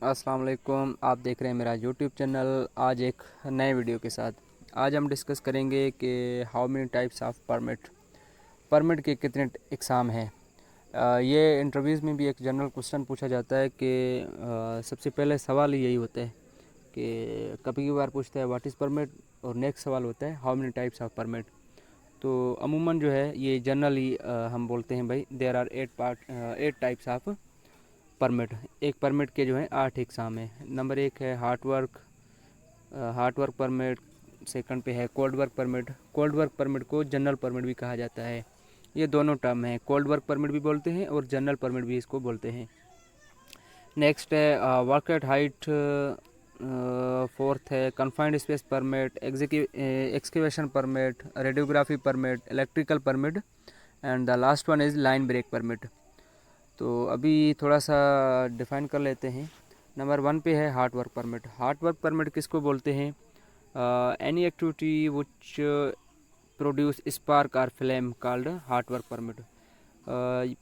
अस्सलाम वालेकुम। आप देख रहे हैं मेरा यूट्यूब चैनल। आज एक नए वीडियो के साथ आज हम डिस्कस करेंगे कि how many types of permit के कितने इकसाम हैं। ये इंटरव्यूज़ में भी एक जनरल क्वेश्चन पूछा जाता है कि सबसे पहले सवाल यही होता है कि कभी कभार पूछता है व्हाट इज़ परमिट, और नेक्स्ट सवाल होता है how many types of permit. तो अमूमन जो है ये जनरली हम बोलते हैं भाई there are 8 types of permit. एक परमिट के जो है 8 एग्ज़ाम है। नंबर 1 है हार्ड वर्क परमिट। सेकंड पे है cold work permit. Cold work permit को जनरल परमिट भी कहा जाता है। ये दोनों टर्म हैं, कोल्ड वर्क परमिट भी बोलते हैं और जनरल परमिट भी इसको बोलते हैं। नेक्स्ट है वर्क एट हाइट। फोर्थ है confined space permit, excavation permit, radiography permit, electrical permit, and the last one is line break permit. तो अभी थोड़ा सा डिफ़ाइन कर लेते हैं। नंबर 1 पे है hard work permit. Hard work permit किसको बोलते हैं? Any activity which produce spark और flame called hard work permit.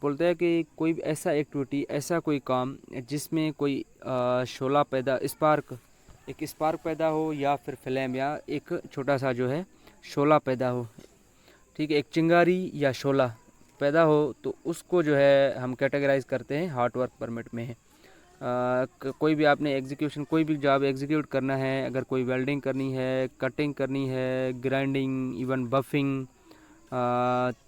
बोलते हैं कि कोई ऐसा एक्टिविटी, ऐसा कोई काम जिसमें कोई शोला पैदा एक स्पार्क पैदा हो या फिर फ्लेम या एक छोटा सा जो है शोला पैदा हो, ठीक है, एक चिंगारी या शोला पैदा हो, तो उसको जो है हम कैटेगराइज करते हैं हार्ड वर्क परमिट में है। कोई भी आपने कोई भी जॉब एग्जीक्यूट करना है, अगर कोई वेल्डिंग करनी है, कटिंग करनी है, ग्राइंडिंग, इवन बफिंग,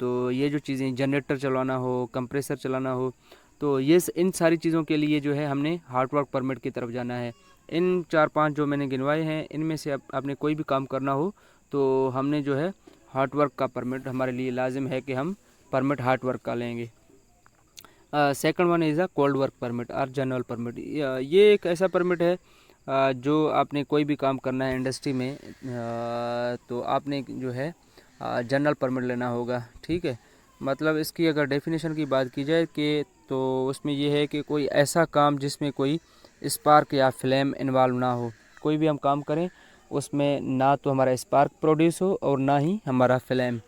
तो ये जो चीज़ें, जनरेटर चलाना हो, कंप्रेसर चलाना हो, तो ये इन सारी चीज़ों के लिए जो है हमने हार्ड वर्क परमिट की तरफ जाना है। इन 4-5 जो मैंने गिनवाए हैं, इनमें से आपने कोई भी काम करना हो तो हमने जो है हार्ड वर्क का परमिट हमारे लिए लाजिम है कि हम परमिट हार्ड वर्क का लेंगे। Second one is a cold work permit और जनरल परमिट। ये एक ऐसा परमिट है जो आपने कोई भी काम करना है इंडस्ट्री में, तो आपने जो है जनरल परमिट लेना होगा, ठीक है। मतलब इसकी अगर डेफिनेशन की बात की जाए कि तो उसमें ये है कि कोई ऐसा काम जिसमें कोई स्पार्क या फ्लेम इन्वॉल्व ना हो। कोई भी हम काम करें उसमें ना तो हमारा स्पार्क प्रोड्यूस हो और ना ही हमारा फ्लेम,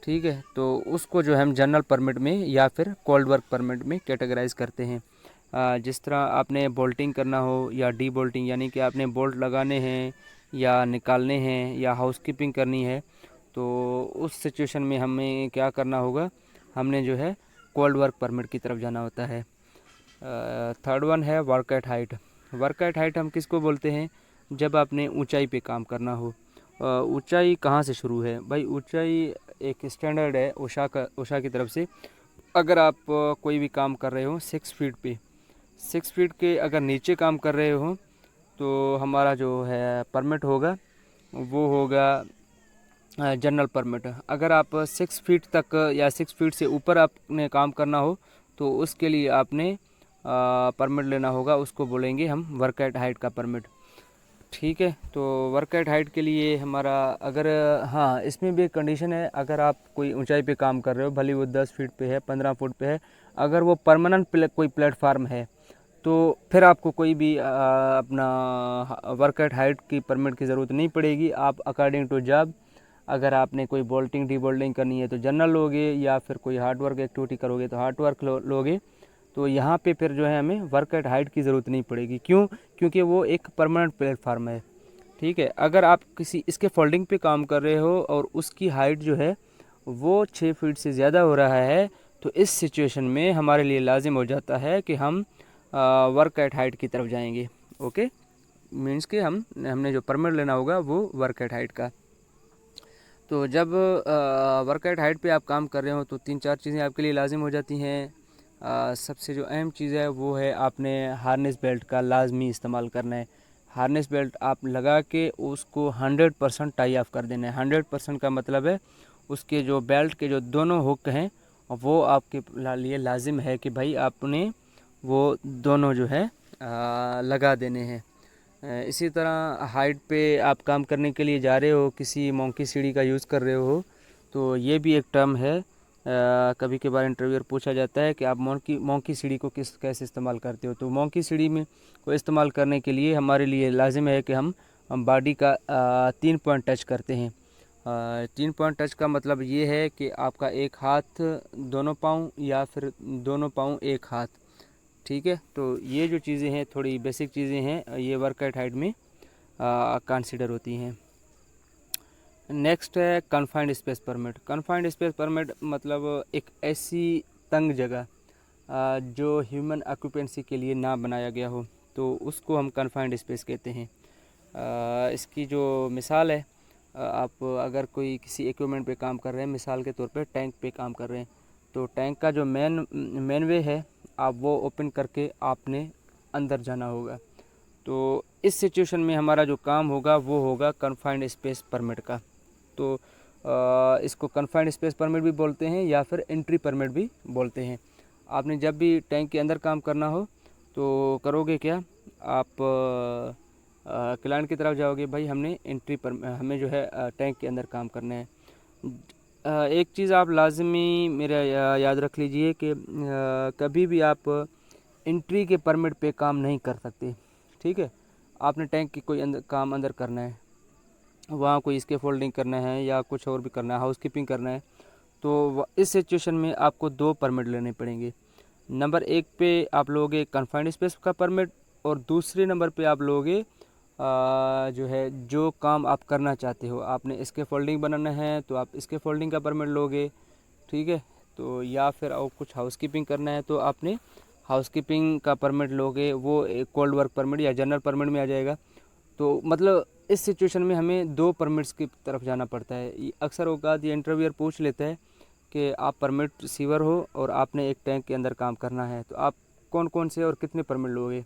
ठीक है। तो उसको जो है हम जनरल परमिट में या फिर कोल्ड वर्क परमिट में कैटेगराइज करते हैं। जिस तरह आपने बोल्टिंग करना हो या डी बोल्टिंग, यानी कि आपने बोल्ट लगाने हैं या निकालने हैं या हाउसकीपिंग करनी है, तो उस सिचुएशन में हमें क्या करना होगा, हमने जो है कोल्ड वर्क परमिट की तरफ जाना होता है। थर्ड वन है work at height. Work at height हम किसको बोलते हैं? जब आपने ऊंचाई पे काम करना हो। ऊंचाई कहाँ से शुरू है भाई? ऊंचाई एक स्टैंडर्ड है उषा की तरफ से। अगर आप कोई भी काम कर रहे हो 6 फीट पे, 6 फीट के अगर नीचे काम कर रहे हो, तो हमारा जो है परमिट होगा वो होगा जनरल परमिट। अगर आप 6 फीट तक या 6 फीट से ऊपर आपने काम करना हो तो उसके लिए आपने परमिट लेना होगा, उसको बोलेंगे हम वर्क एट हाइट का परमिट, ठीक है। तो वर्क एट हाइट के लिए हमारा, अगर हाँ, इसमें भी एक कंडीशन है, अगर आप कोई ऊंचाई पे काम कर रहे हो, भले वो 10 फीट पे है, 15 फुट पे है, अगर वो परमानेंट कोई प्लेटफार्म है, तो फिर आपको कोई भी अपना वर्क एट हाइट की परमिट की ज़रूरत नहीं पड़ेगी। आप अकॉर्डिंग टू जॉब, अगर आपने कोई बोल्टिंग डी बोल्टिंग करनी है तो जनरल लोगे, या फिर कोई हार्ड वर्क एक्टिविटी करोगे तो हार्ड वर्क लोगे, तो यहाँ पे फिर जो है हमें वर्क एट हाइट की ज़रूरत नहीं पड़ेगी। क्यों? क्योंकि वो एक परमानेंट प्लेटफार्म है, ठीक है। अगर आप किसी इसके फोल्डिंग पे काम कर रहे हो और उसकी हाइट जो है वो 6 फीट से ज़्यादा हो रहा है, तो इस सिचुएशन में हमारे लिए लाजिम हो जाता है कि हम वर्क एट हाइट की तरफ जाएंगे। ओके, मीन्स कि हमने जो परमिट लेना होगा वो वर्क एट हाइट का। तो जब वर्क एट हाइट पे आप काम कर रहे हो तो 3-4 चीज़ें आपके लिए लाजिम हो जाती हैं। सबसे जो अहम चीज़ है वो है आपने हार्नेस बेल्ट का लाजमी इस्तेमाल करना है। हार्नेस बेल्ट आप लगा के उसको 100% टाई ऑफ कर देना है। 100% का मतलब है उसके जो बेल्ट के जो दोनों हुक हैं वो आपके लिए लाजिम है कि भाई आपने वो दोनों जो है लगा देने हैं। इसी तरह हाइट पे आप काम करने के लिए जा रहे हो, किसी मोंकी सीढ़ी का यूज़ कर रहे हो, तो ये भी एक टर्म है। कभी कभार इंटरव्यूअर पूछा जाता है कि आप मोंकी सीढ़ी को कैसे इस्तेमाल करते हो। तो मोंकी सीढ़ी में को इस्तेमाल करने के लिए हमारे लिए लाजिम है कि हम बॉडी का 3 पॉइंट टच करते हैं। 3 पॉइंट टच का मतलब ये है कि आपका एक हाथ दोनों पाँव या फिर दोनों पाँव एक हाथ, ठीक है, तो ये जो चीज़ें हैं थोड़ी बेसिक चीज़ें हैं, ये वर्क एट हाइट में कंसिडर होती हैं। नेक्स्ट है confined space permit. Confined space permit मतलब एक ऐसी तंग जगह जो ह्यूमन ऑक्यूपेंसी के लिए ना बनाया गया हो, तो उसको हम कन्फाइंड स्पेस कहते हैं। इसकी जो मिसाल है, आप अगर कोई किसी इक्विपमेंट पे काम कर रहे हैं, मिसाल के तौर पे टैंक पे काम कर रहे हैं, तो टैंक का जो मेन वे है, आप वो ओपन करके आपने अंदर जाना होगा। तो इस सिचुएशन में हमारा जो काम होगा वो होगा कन्फाइंड स्पेस परमिट का। तो इसको कन्फाइंड स्पेस परमिट भी बोलते हैं या फिर एंट्री परमिट भी बोलते हैं। आपने जब भी टैंक के अंदर काम करना हो तो करोगे क्या, आप क्लाइंट की तरफ जाओगे, भाई हमने हमें जो है टैंक के अंदर काम करना है। एक चीज़ आप लाजमी मेरा याद रख लीजिए कि कभी भी आप एंट्री के परमिट पे काम नहीं कर सकते। ठीक है, आपने टैंक की कोई काम अंदर करना है, वहाँ कोई इसके फोल्डिंग करना है या कुछ और भी करना है, हाउसकीपिंग करना है, तो इस सिचुएशन में आपको 2 परमिट लेने पड़ेंगे। नंबर 1 पे आप लोगे कन्फाइंड स्पेस का परमिट, और दूसरे नंबर पे आप लोगे जो है जो काम आप करना चाहते हो, आपने इसके फोल्डिंग बनाना है तो आप इसके फोल्डिंग का परमिट लोगे। ठीक है, तो या फिर और कुछ हाउसकीपिंग करना है तो आपने हाउसकीपिंग का परमिट लोगे, वो एक कोल्ड वर्क परमिट या जनरल परमिट में आ जाएगा। तो मतलब इस सिचुएशन में हमें 2 परमिट्स की तरफ जाना पड़ता है। अक्सर औकात ये इंटरव्यूअर पूछ लेता है कि आप परमिट रिसीवर हो और आपने एक टैंक के अंदर काम करना है, तो आप कौन कौन से और कितने परमिट लोगे।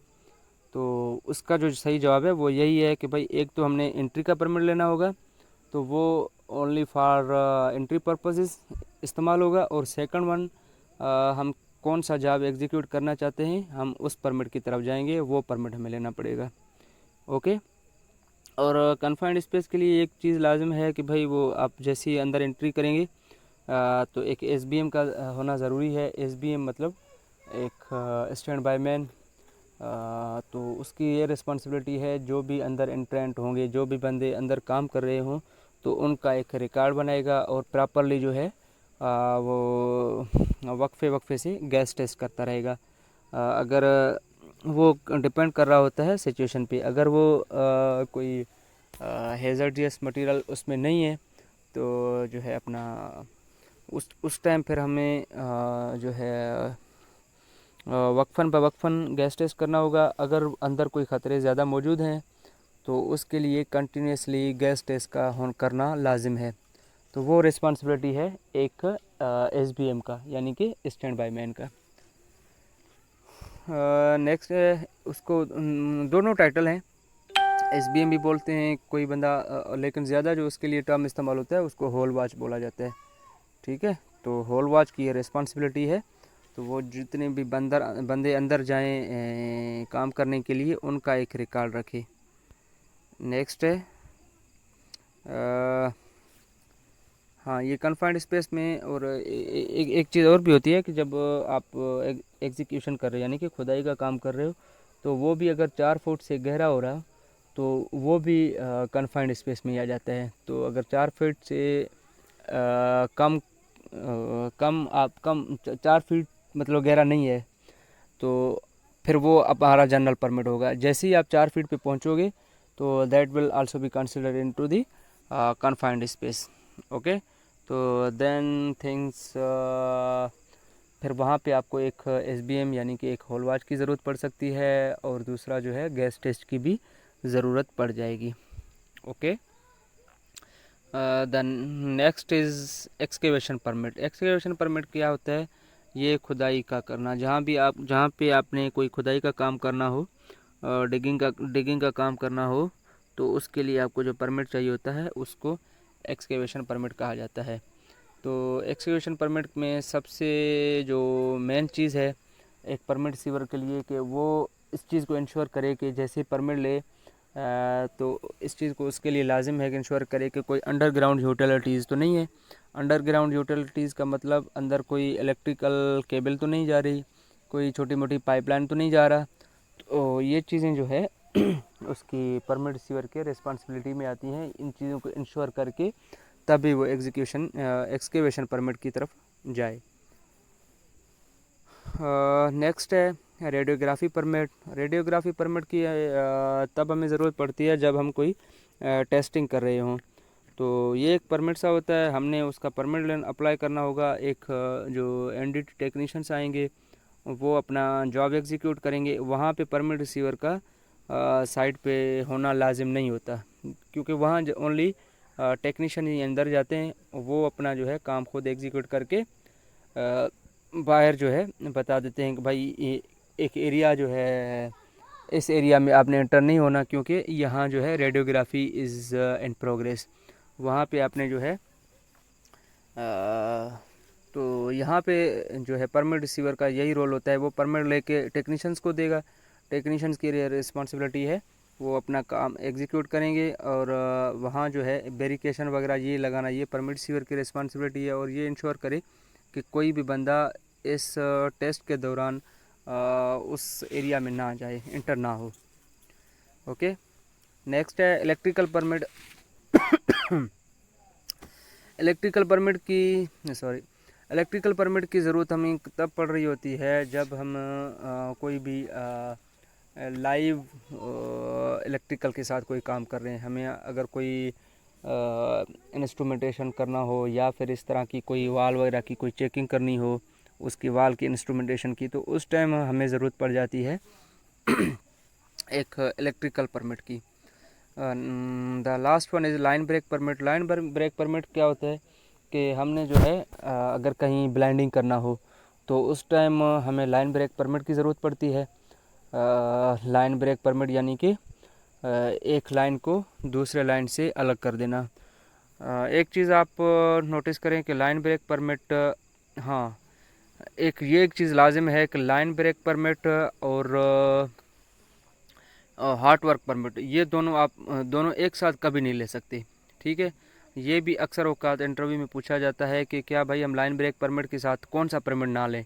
तो उसका जो सही जवाब है वो यही है कि भाई एक तो हमने एंट्री का परमिट लेना होगा, तो वो ओनली फॉर एंट्री पर्पसेस इस्तेमाल होगा, और सेकंड वन हम कौन सा जॉब एग्जीक्यूट करना चाहते हैं हम उस परमिट की तरफ जाएंगे, वो परमिट हमें लेना पड़ेगा। ओके, और कन्फाइंड स्पेस के लिए एक चीज़ लाजिम है कि भाई वो आप जैसे ही अंदर एंट्री करेंगे तो एक एसबीएम का होना ज़रूरी है। एसबीएम मतलब एक स्टैंड बाय मैन। तो उसकी ये रिस्पॉन्सिबिलिटी है, जो भी अंदर एंट्रेंट होंगे, जो भी बंदे अंदर काम कर रहे हों, तो उनका एक रिकॉर्ड बनाएगा और प्रॉपरली जो है वो वक्फे से गैस टेस्ट करता रहेगा। अगर वो डिपेंड कर रहा होता है सिचुएशन पे, अगर वो कोई हेज़र्डियस मटेरियल उसमें नहीं है तो जो है अपना उस टाइम फिर हमें जो है वक्फन ब वक्फन गैस टेस्ट करना होगा। अगर अंदर कोई ख़तरे ज़्यादा मौजूद हैं तो उसके लिए कंटिन्यूसली गैस टेस्ट का करना लाजिम है। तो वो रिस्पॉन्सिबिलिटी है एक एसबीएम का, यानी कि स्टैंड बाय मैन का। नेक्स्ट है उसको दोनों टाइटल हैं, एसबीएम भी बोलते हैं कोई बंदा, लेकिन ज़्यादा जो उसके लिए टर्म इस्तेमाल होता है उसको होल वॉच बोला जाता है। ठीक है, तो होल वॉच की ये रिस्पॉन्सिबिलिटी है, तो वो जितने भी बंदे अंदर जाएं काम करने के लिए उनका एक रिकॉर्ड रखे। नेक्स्ट है हाँ, ये कन्फाइंड स्पेस में और एक चीज़ और भी होती है कि जब आप एग्जीक्यूशन कर रहे हो, यानी कि खुदाई का काम कर रहे हो, तो वो भी अगर 4 फुट से गहरा हो रहा तो वो भी कन्फाइंड स्पेस में आ जाता है। तो अगर 4 फीट से कम कम 4 फीट मतलब गहरा नहीं है, तो फिर वो हमारा जनरल परमिट होगा। जैसे ही आप 4 फीट पे पहुंचोगे तो that will also be considered into the confined space. Okay, तो देन थिंग्स फिर वहाँ पे आपको एक एसबीएम यानी कि एक होल वॉच की ज़रूरत पड़ सकती है, और दूसरा जो है गैस टेस्ट की भी ज़रूरत पड़ जाएगी। Okay, then next is excavation permit. Excavation permit क्या होता है, ये खुदाई का करना, जहाँ पे आपने कोई खुदाई का काम करना हो, डिगिंग का काम करना हो, तो उसके लिए आपको जो परमिट चाहिए होता है उसको एक्सकेवेशन परमिट कहा जाता है। तो एक्सकेवेशन परमिट में सबसे जो मेन चीज़ है एक परमिट रिसीवर के लिए कि वो इस चीज़ को इंश्योर करे कि जैसे परमिट ले तो इस चीज़ को उसके लिए लाजिम है कि इंश्योर करे कि कोई अंडरग्राउंड यूटिलिटीज़ तो नहीं है। अंडरग्राउंड यूटिलिटीज़ का मतलब अंदर कोई इलेक्ट्रिकल केबल तो नहीं जा रही, कोई छोटी मोटी पाइपलाइन तो नहीं जा रहा। तो ये चीज़ें जो है उसकी परमिट रिसीवर के रिस्पॉन्सिबिलिटी में आती हैं, इन चीज़ों को इंश्योर करके तभी वो एक्सकेवेशन परमिट की तरफ जाए। नेक्स्ट है रेडियोग्राफी परमिट। रेडियोग्राफी परमिट की तब हमें ज़रूरत पड़ती है जब हम कोई टेस्टिंग कर रहे हों। तो ये एक परमिट सा होता है, हमने उसका परमिट अप्लाई करना होगा। एक जो एनडीटी टेक्नीशियंस आएंगे वो अपना जॉब एग्जीक्यूट करेंगे। वहाँ पे परमिट रिसीवर का साइट पे होना लाजिम नहीं होता, क्योंकि वहाँ ओनली टेक्नीशियन ही अंदर जाते हैं। वो अपना जो है काम खुद एग्जीक्यूट करके बाहर जो है बता देते हैं कि भाई ये एक एरिया जो है, इस एरिया में आपने एंटर नहीं होना, क्योंकि यहाँ जो है रेडियोग्राफी इज़ इन प्रोग्रेस। वहाँ पे आपने जो है तो यहाँ पे जो है परमिट रिसीवर का यही रोल होता है। वो परमिट लेके टेक्नीशियंस को देगा। टेक्नीशियंस की रिस्पॉन्सिबिलिटी है, वो अपना काम एग्जीक्यूट करेंगे। और वहाँ जो है वेरिफिकेशन वगैरह ये लगाना, ये परमिट रिसीवर की रिस्पॉन्सिबिलिटी है। और ये इंश्योर करे कि कोई भी बंदा इस टेस्ट के दौरान उस एरिया में ना जाए, इंटर ना हो। ओके, नेक्स्ट है इलेक्ट्रिकल परमिट। इलेक्ट्रिकल परमिट की ज़रूरत हमें तब पड़ रही होती है जब हम कोई भी लाइव इलेक्ट्रिकल के साथ कोई काम कर रहे हैं। हमें अगर कोई इंस्ट्रूमेंटेशन करना हो, या फिर इस तरह की कोई वाल वगैरह की कोई चेकिंग करनी हो, उसकी वाल की इंस्ट्रूमेंटेशन की, तो उस टाइम हमें ज़रूरत पड़ जाती है एक इलेक्ट्रिकल परमिट की। The last one is line break permit. Line break permit क्या होता है कि हमने जो है अगर कहीं ब्लाइंडिंग करना हो तो उस टाइम हमें लाइन ब्रेक परमिट की ज़रूरत पड़ती है। लाइन ब्रेक परमिट यानी कि एक लाइन को दूसरे लाइन से अलग कर देना। एक चीज़ आप नोटिस करें कि लाइन ब्रेक परमिट, हाँ, एक चीज़ लाजिम है कि लाइन ब्रेक परमिट और हार्ट वर्क परमिट, ये दोनों आप दोनों एक साथ कभी नहीं ले सकते। ठीक है, ये भी अक्सर औकात इंटरव्यू में पूछा जाता है कि क्या भाई हम लाइन ब्रेक परमिट के साथ कौन सा परमिट ना लें।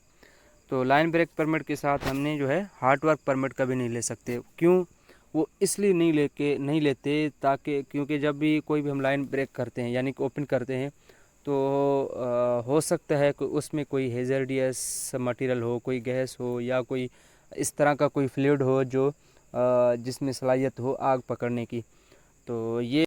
तो लाइन ब्रेक परमिट के साथ हमने जो है हार्ट वर्क परमिट कभी नहीं ले सकते। क्यों? वो इसलिए नहीं लेते ताकि क्योंकि जब भी कोई भी हम लाइन ब्रेक करते हैं यानी कि ओपन करते हैं, तो हो सकता है कि उसमें कोई हेजर्डियस मटेरियल हो, कोई गैस हो, या कोई इस तरह का कोई फ्लूइड हो जो जिसमें सलाहियत हो आग पकड़ने की। तो ये